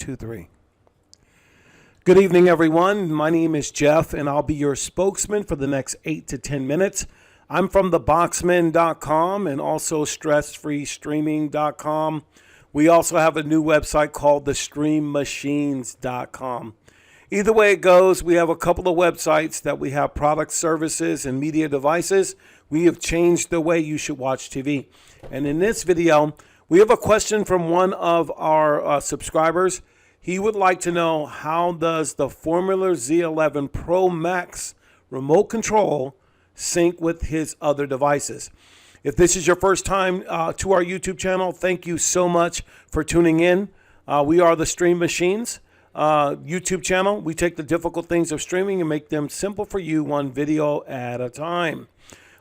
2, 3. Good evening, everyone. My name is Jeff, and I'll be your spokesman for the next 8 to 10 minutes. I'm from theboxman.com and also stressfreestreaming.com. We also have a new website called thestreammachines.com. Either way it goes, we have a couple of websites that we have products, services, and media devices. We have changed the way you should watch TV. And in this video, we have a question from one of our subscribers. He would like to know, how does the FORMULER Z11 Pro Max remote control sync with his other devices? If this is your first time to our YouTube channel, thank you so much for tuning in. We are the Stream Machines YouTube channel. We take the difficult things of streaming and make them simple for you, one video at a time.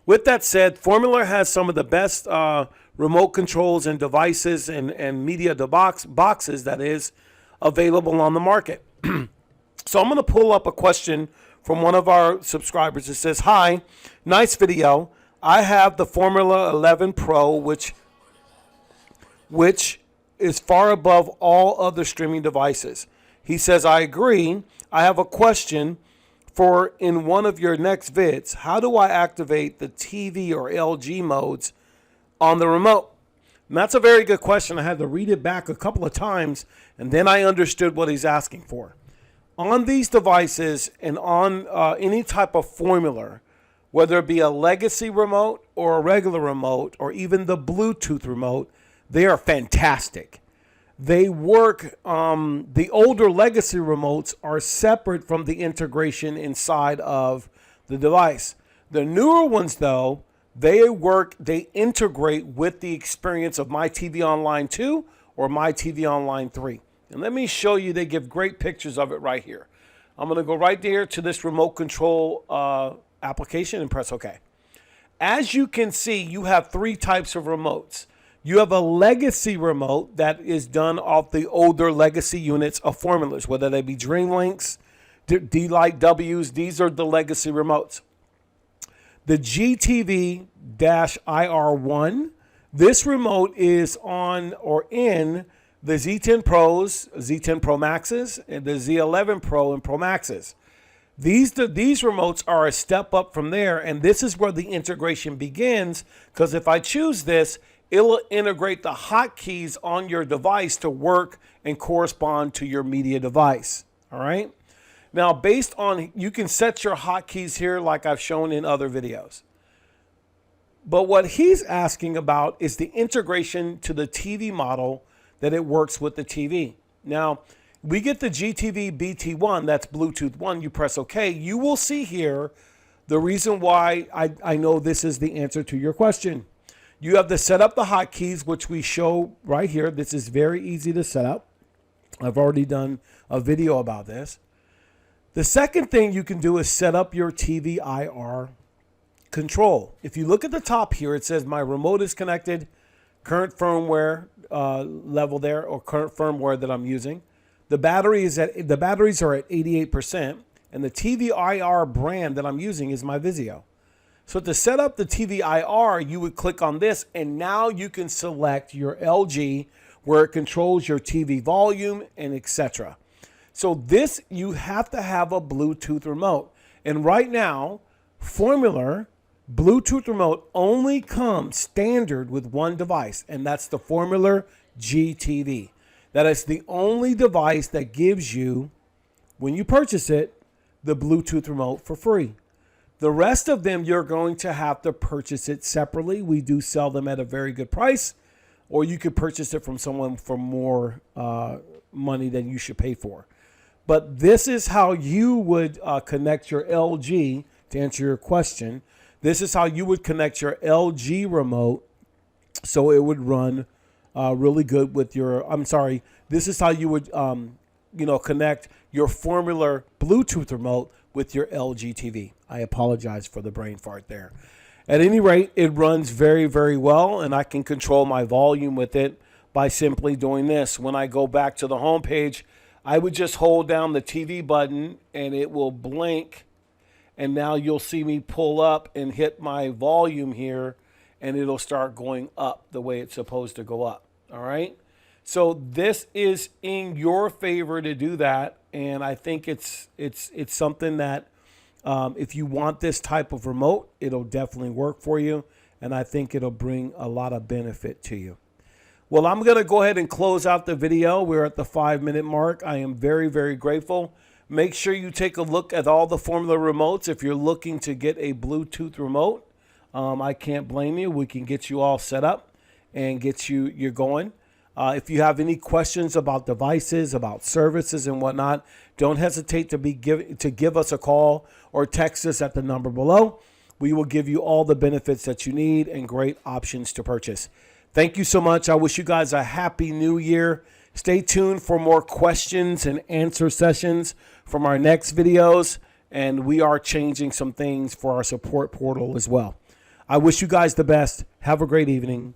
With that said, FORMULER has some of the best remote controls and devices and media boxes, that is, available on the market. So I'm going to pull up a question from one of our subscribers. It says, "Hi, nice video. I have the FORMULER 11 Pro, which is far above all other streaming devices." He says, "I agree. I have a question for in one of your next vids. How do I activate the TV or LG modes on the remote?" And that's a very good question. I had to read it back a couple of times, and then I understood what he's asking for. On these devices and on any type of FORMULER, whether it be a legacy remote or a regular remote or even the Bluetooth remote, they are fantastic. They work, the older legacy remotes are separate from the integration inside of the device. The newer ones, though, they integrate with the experience of My TV Online 2 or My TV Online 3. And let me show you, they give great pictures of it right here. I'm going to go right there to this remote control application and press OK. As you can see, you have three types of remotes. You have a legacy remote that is done off the older legacy units of FORMULERs, whether they be DreamLinks, D-Lite Ws. These are the legacy remotes. The GTV-IR1, this remote is on or in the Z10 Pros, Z10 Pro Maxes, and the Z11 Pro and Pro Maxes. These remotes are a step up from there, and this is where the integration begins, because if I choose this, it'll integrate the hotkeys on your device to work and correspond to your media device. All right. Now, based on, you can set your hotkeys here like I've shown in other videos. But what he's asking about is the integration to the TV model, that it works with the TV. Now, we get the GTV BT1, that's Bluetooth 1. You press OK. You will see here the reason why I know this is the answer to your question. You have to set up the hotkeys, which we show right here. This is very easy to set up. I've already done a video about this. The second thing you can do is set up your TV IR control. If you look at the top here, it says my remote is connected, current firmware level there, or current firmware that I'm using. The batteries are at 88%, and the TV IR brand that I'm using is my Vizio. So to set up the TV IR, you would click on this, and now you can select your LG, where it controls your TV volume and etc. So this, you have to have a Bluetooth remote. And right now, FORMULER Bluetooth remote only comes standard with one device, and that's the FORMULER GTV. That is the only device that gives you, when you purchase it, the Bluetooth remote for free. The rest of them, you're going to have to purchase it separately. We do sell them at a very good price, or you could purchase it from someone for more money than you should pay for. But this is how you would connect your LG, to answer your question. This is how you would connect your LG remote so it would run really good with your, this is how you would connect your FORMULER Bluetooth remote with your LG TV. I apologize for the brain fart there. At any rate, it runs very, very well, and I can control my volume with it by simply doing this. When I go back to the home page, I would just hold down the TV button and it will blink, and now you'll see me pull up and hit my volume here, and it'll start going up the way it's supposed to go up. All right. So this is in your favor to do that, and I think it's something that if you want this type of remote, it'll definitely work for you, and I think it'll bring a lot of benefit to you. Well, I'm going to go ahead and close out the video. We're at the 5-minute mark. I am very, very grateful. Make sure you take a look at all the Formula remotes. If you're looking to get a Bluetooth remote, I can't blame you. We can get you all set up and get you're going. If you have any questions about devices, about services and whatnot, don't hesitate to give us a call or text us at the number below. We will give you all the benefits that you need and great options to purchase. Thank you so much. I wish you guys a happy new year. Stay tuned for more questions and answer sessions from our next videos. And we are changing some things for our support portal as well. I wish you guys the best. Have a great evening.